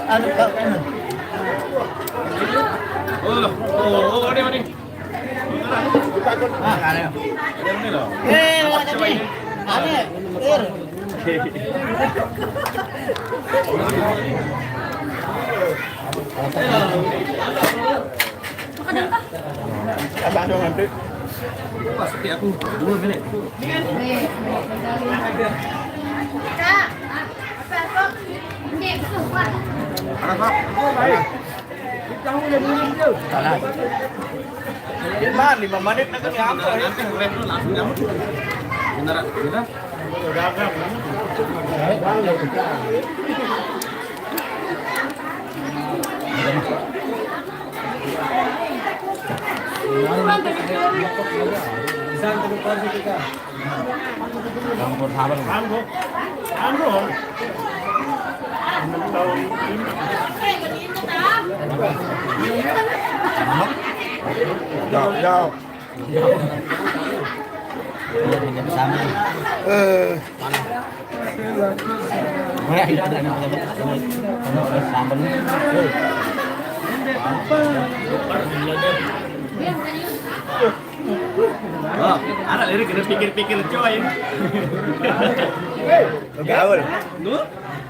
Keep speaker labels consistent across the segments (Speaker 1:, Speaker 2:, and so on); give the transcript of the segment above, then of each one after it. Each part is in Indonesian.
Speaker 1: Ano ka?
Speaker 2: Ini.
Speaker 1: Ah, ano? Wala ka din. Ano? Sir. Abang dong nanti.
Speaker 2: Pasti aku 2 menit.
Speaker 3: Kak, apa? Hindi, gusto ko.
Speaker 2: Ano ba?
Speaker 1: Salah. Lima, 5 menit na kanya ako.
Speaker 2: Nanti boleh dulu langsung kamu. Benar, benar.
Speaker 1: Campur sabar. Jauh. Sama. Mana? Mana sambal.
Speaker 2: Oh, anak lirik kena pikir-pikir coy.
Speaker 1: Gaul.
Speaker 2: Nu?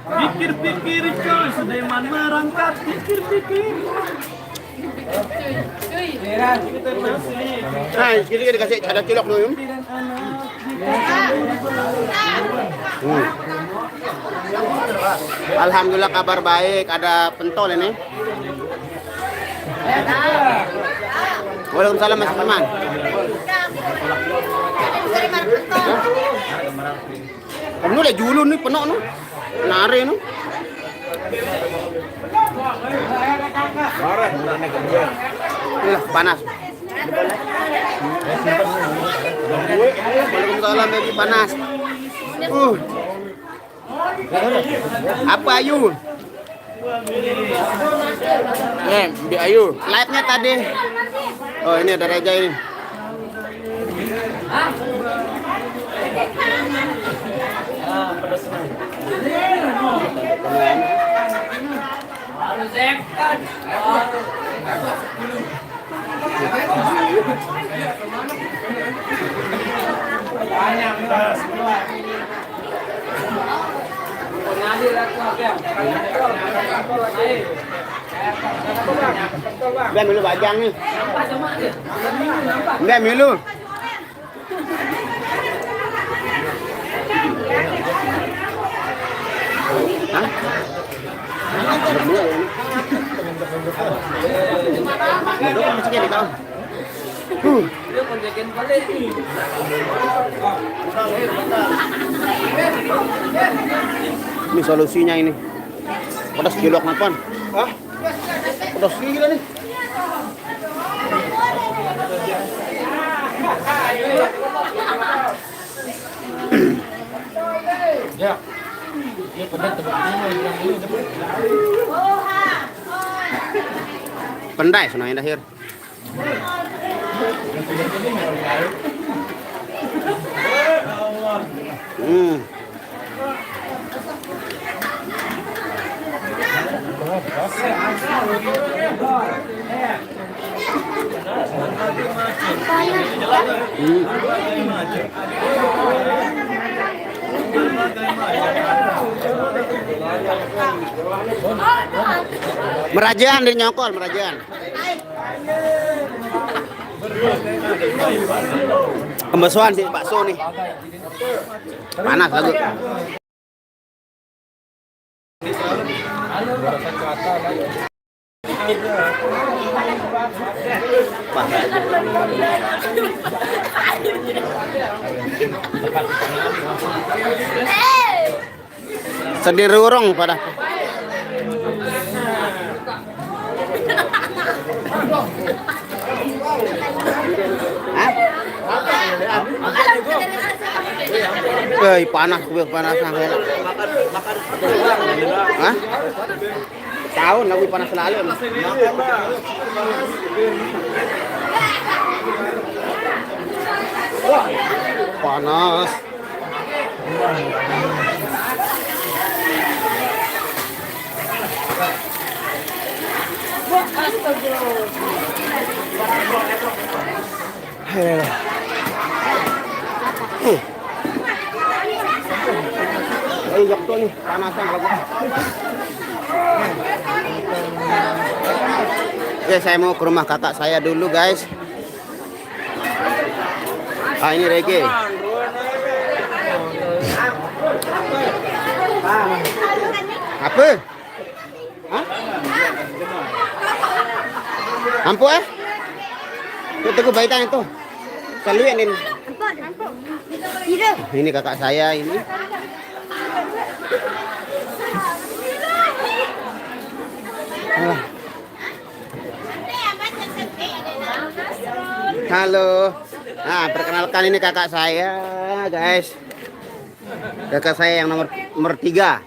Speaker 2: Pikir-pikir coy, Sudirman merangkap pikir-pikir.
Speaker 1: Nah, ini dikasih ada cilok dulu. Alhamdulillah kabar baik, ada pentol ini. Waalaikumsalam Mas Firman. Kamu udah julun nih penuh nih. Nare nih. Panas. Waalaikumsalam baby panas. Apa Ayu? Di Ayu. Live-nya tadi. Oh, ini ada Reja ini. Biar dulu bajang nih. Biar dulu. Hah? Ini solusinya ini. Pedas cilok napon. Hah? Pedas gila nih. Ya. Ini pedas Pendai senangnya dahir. Merajaan dari nyokol, merajaan. Kembesuan sih bakso nih. Panas lagi. Sedih rurung pada. Panas, panas sangat. Hah? Tahun lagi panas selalu. Panas. Yok tuh nih, panasan kalau Oke, saya mau ke rumah kakak saya dulu, guys. Ah, ini reggae. Apa? Hah? Ampu ah? Itu baitan itu. Saluin ini. Ini kakak saya ini. Ah. Halo. Nah, perkenalkan ini kakak saya, guys. Kakak saya yang nomor 3.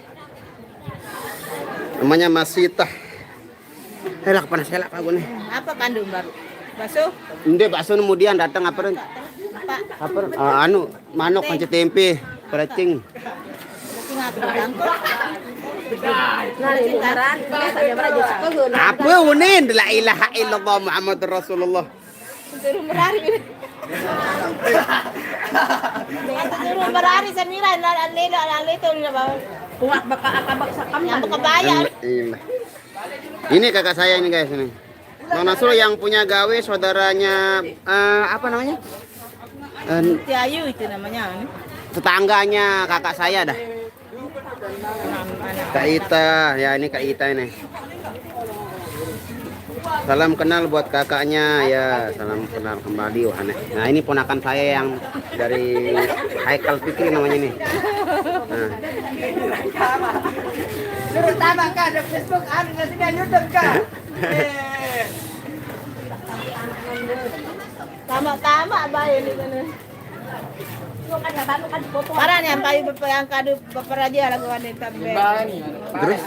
Speaker 1: Namanya Masita. Helak panas helak aku nih.
Speaker 4: Apa kandung baru? Bakso?
Speaker 1: Inde bakso kemudian datang apa? Apa? Anu, manok pancet tempe, peracing. Apa unin? La ilaha illallah Muhammadur Rasulullah.
Speaker 4: Turun berari. Turun berari sanira alito na ba? Kuwak baka akabak sa kamay. Ang kabayan.
Speaker 1: Ini kakak saya ini, guys, ini. Bang Nasrul yang punya gawe, saudaranya apa namanya?
Speaker 4: Tiayu itu namanya.
Speaker 1: Tetangganya kakak saya dah. Kak Ita, ya ini Kak Ita ini. Salam kenal buat kakaknya, ya salam kenal kembali. Wah, nah ini ponakan saya yang dari Haikal Fikri namanya nih. Nah.
Speaker 4: Terutama ka di Facebook, ano na sila YouTube ka. Tama ba yun ano? Para niya payo yang kadu paparaja laguan ni tabe.
Speaker 1: Terus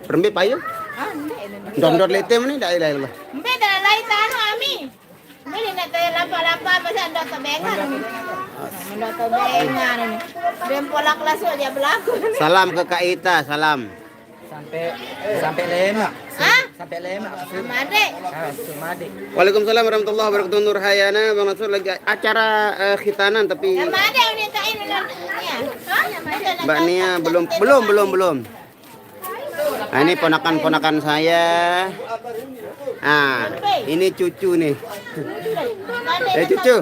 Speaker 1: perembe payo?
Speaker 4: Ah, hindi.
Speaker 1: Dondor lete mana dah ilahi Allah.
Speaker 4: Mbe na lai tano ami. Mbe na tayo lapa masa anda tabengan. Anda tabengan. Dem polak laso dia belaku.
Speaker 1: Salam ke Kak Ita, salam.
Speaker 5: Sampai lema.
Speaker 4: Hah?
Speaker 5: Sampai lema.
Speaker 4: Made.
Speaker 5: Sumade.
Speaker 1: Waalaikumsalam warahmatullahi wabarakatuh. Nur Hayana, Bang Nasrul lagi acara khitanan tapi
Speaker 4: Yang made udah kain ya. Hah?
Speaker 1: Mbak Nia belum. Nah, ini ponakan-ponakan saya. Ah, ini cucu nih. Cucu.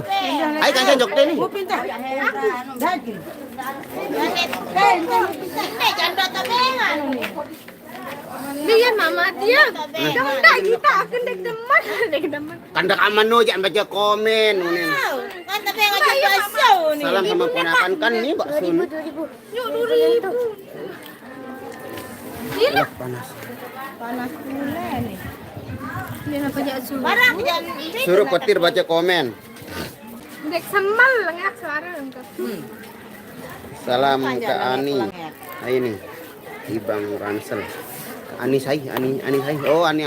Speaker 1: Ayo kan jok nih.
Speaker 4: Janda tabengan ni.
Speaker 3: Biar mama dia. Jangan dah kita akan dek-deman.
Speaker 1: Kandak aman no jangan baca komen nih.
Speaker 4: Kan tabengan juga baso ni.
Speaker 1: Salam sama ponakan kan nih bakso nih.
Speaker 3: 2.000. Gila.
Speaker 1: Panas.
Speaker 4: Panas pula ni.
Speaker 3: Dia nak pajak suruh.
Speaker 4: Barang jangan
Speaker 1: Suruh petir baca komen.
Speaker 3: Dek sambal lengak suara engkau.
Speaker 1: Salam ke Ani. Nah, ini Ibang Ransel. Ani Sai. Oh, Ani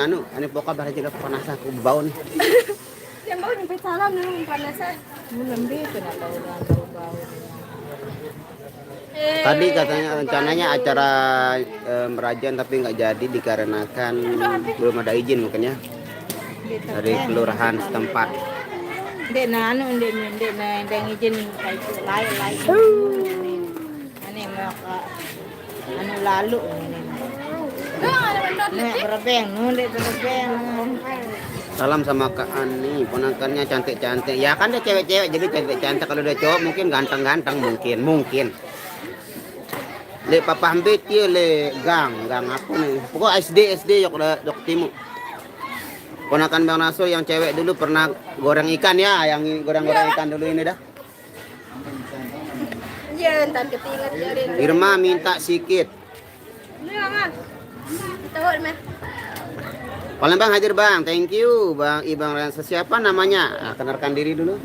Speaker 1: pokok bara jaga panas aku bau nih.
Speaker 3: Yang bau nyampe salam nih panasan.
Speaker 4: Belum gitu nak bau-bau.
Speaker 1: Tadi katanya rencananya acara merajan tapi nggak jadi dikarenakan belum ada izin mungkin ya dari kelurahan setempat.
Speaker 4: Dek na ndek izin kai lain. Ani maka anu lalu ni. Nek berbeng, ndek berbeng.
Speaker 1: Salam sama Kak Ani, ponakannya cantik-cantik. Ya kan dia cewek-cewek jadi cantik-cantik, kalau dia cowok mungkin ganteng-ganteng mungkin. Le papa ambet ye le gang apa nih. Pokok SD yok timu. Ponakan Bang Nasrul yang cewek dulu pernah goreng ikan ya, yang goreng ikan dulu ini dah.
Speaker 3: Ya, entar ketinggalan jadi.
Speaker 1: Irma minta sikit.
Speaker 3: Ini Bang. Tahu meh.
Speaker 1: Palembang hadir Bang, thank you Bang Ibang Ransa. Siapa namanya? Nah, kenalkan diri dulu.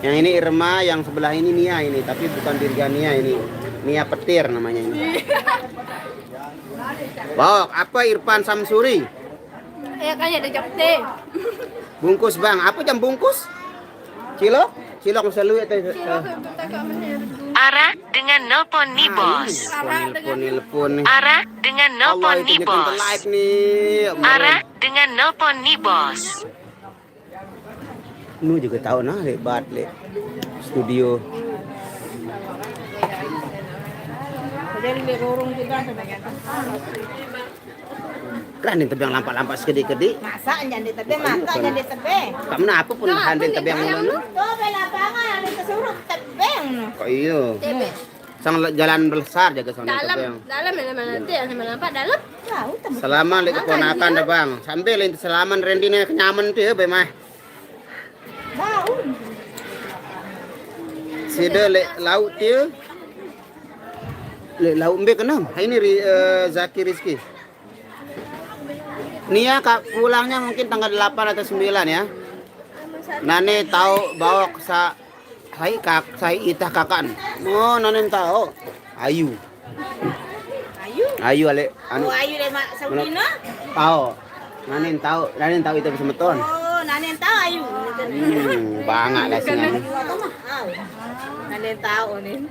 Speaker 1: Yang ini Irma, yang sebelah ini Nia ini, tapi bukan Dirga Nia ini. Nia Petir namanya ini. Wow, apa Irfan Samsuri?
Speaker 3: Ya kan ada jokte.
Speaker 1: Bungkus Bang, apa jam bungkus? Cilok selalu itu.
Speaker 6: Arah dengan nelpon nih bos.
Speaker 1: Nelpon nih.
Speaker 6: Arah dengan nelpon
Speaker 1: Allah,
Speaker 6: nih
Speaker 1: itu
Speaker 6: bos.
Speaker 1: live nih.
Speaker 6: Arah dengan nelpon nih bos.
Speaker 1: Nu juga tahu nah lebat le studio.
Speaker 4: Jadi di rurung juga sebagian.
Speaker 1: Kan yang tebang lampak-lampak segede-gede.
Speaker 4: Masa jadi tebing, masa jadi tebing.
Speaker 1: Kamu nah apa pun handin tebang ngono.
Speaker 4: Tuh lapangan ada kesuruh tebing.
Speaker 1: Kok iya. Sang jalan besar jaga sang
Speaker 3: Dalam,
Speaker 1: tebang.
Speaker 3: dalam mana nanti yang sama nampak dalam.
Speaker 4: Tahu tebing.
Speaker 1: Selama lek keponakan dah bang. Sambil lek selaman rendine kenyaman tu ya be mah.
Speaker 4: Tahu.
Speaker 1: Sida lek laut dia. Lek laut mbe kenam. Hai ni Zaki Rizki. Nia kak pulangnya mungkin tanggal 8 atau 9 ya. Nane tahu bawa sa hai kak sai itah kakan. Oh nane tahu. Ayu.
Speaker 4: Ayu.
Speaker 1: Ayu ale anu
Speaker 4: Oh, ayu le mak Saudina.
Speaker 1: tahu. Nane tahu itu semeton.
Speaker 4: Oh, nanen tahu ayu.
Speaker 1: Banget lah sini.
Speaker 4: Tahu. Nanen tahu nih.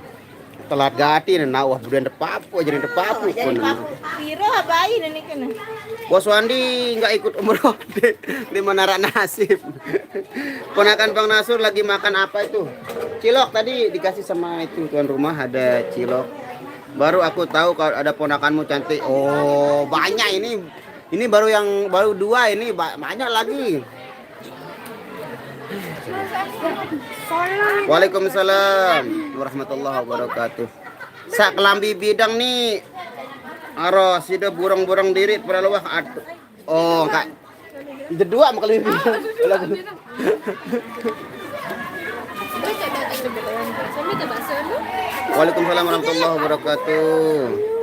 Speaker 1: Telat gati na wah budan depapu jadi depapu
Speaker 4: Jadi papu piro bayi nih kan.
Speaker 1: Bos Wandi nggak ikut umroh di Menara Nasib. Ponakan Bang Nasur lagi makan apa itu? Cilok tadi dikasih sama itu tuan rumah ada cilok. Baru aku tahu kalau ada ponakanmu cantik. Oh banyak ini. Ini baru dua ini banyak lagi. Waalaikumsalam warahmatullahi wabarakatuh. Sak kelambi bidang nih. Aros sida burung-burung diri pada luah. Oh, Kak. Itu dua mau kelambi bidang. Waalaikumsalam warahmatullahi wabarakatuh.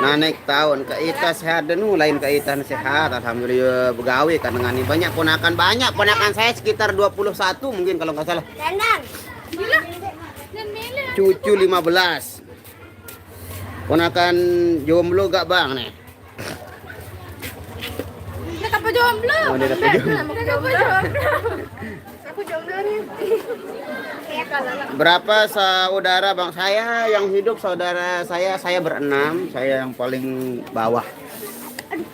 Speaker 1: Nanek tahun Kak Ita sehat dan lain Kak Ita sehat alhamdulillah begawe kan dengan ini banyak ponakan saya sekitar 21 mungkin kalau nggak salah.
Speaker 3: Dandang. Gila. Dan Mela.
Speaker 1: Cucu 15. Ponakan jomblo gak bang nih?
Speaker 3: Nak apa jomblo?
Speaker 1: Oh, dia dapat jomblo.
Speaker 3: Nak apa jomblo? Aku jomblo nih. Kayak kalau
Speaker 1: Berapa saudara bang saya yang hidup saudara saya berenam, saya yang paling bawah.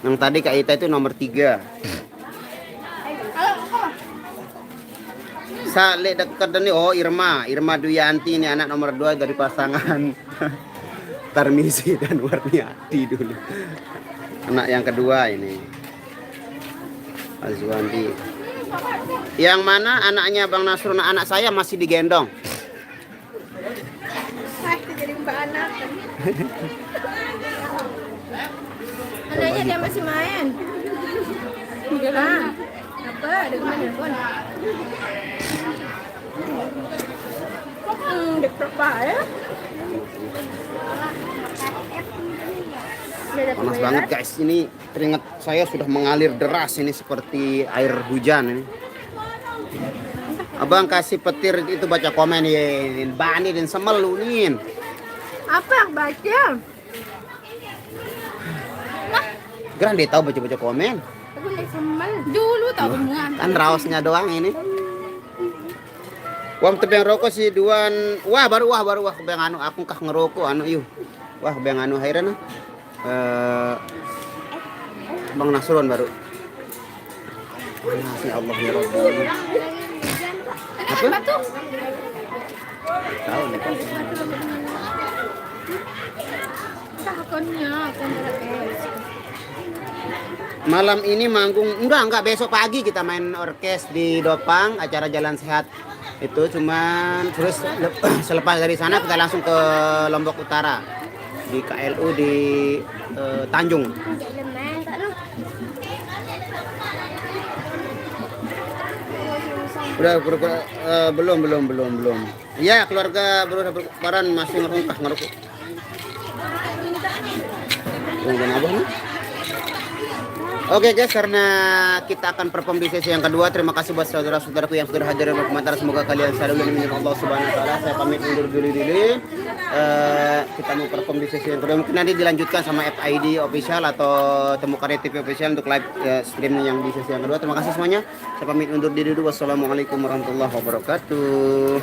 Speaker 1: Yang tadi Kak Ita itu nomor 3. Salik dekat ini Irma Duyanti ini anak nomor 2 dari pasangan Tarmisi dan Warniati dulu. Anak yang kedua ini Azwandi. Yang mana anaknya Bang Nasrul, anak saya masih digendong.
Speaker 3: jadi mbak anak. Anaknya dia masih main. Enggak. Apa? Ada kemana pun. Dek berapa ya?
Speaker 1: Panas banget guys, ini keringat saya sudah mengalir deras ini seperti air hujan ini. Abang kasih petir itu baca komen ya, bani dan semelunin.
Speaker 3: Apa yang baca?
Speaker 1: Grande tahu baca komen.
Speaker 3: Aku naik sambal. Dulu tahu bemuan.
Speaker 1: Kan raosnya doang ini. Wah tebeng rokok si duan. Wah baru kebeng anu aku kah ngerokok anu yuk. Wah kebeng anu hairan Bang Nasrul baru. Masya Allah ya Rabbi. Apa? Tahu nih.
Speaker 3: Takonnya
Speaker 1: Malam ini manggung enggak besok pagi kita main orkes di Dopang acara Jalan Sehat itu cuman terus selepas dari sana kita langsung ke Lombok Utara di KLU di Tanjung. Udah belum. Ya keluarga berlebaran masih ngerokok. Tungguin abah nih. Oke guys, karena kita akan perform di sesi yang kedua. Terima kasih buat saudara-saudaraku yang sudah hadir dan berkomentar. Semoga kalian selalu dilindungi Allah Subhanahu wa taala. Saya pamit undur diri. Kita mau perform di sesi yang kedua. Mungkin nanti dilanjutkan sama FID official atau Temukarya TV official untuk live stream yang di sesi yang kedua. Terima kasih semuanya. Saya pamit undur diri dulu. Wassalamualaikum warahmatullahi wabarakatuh.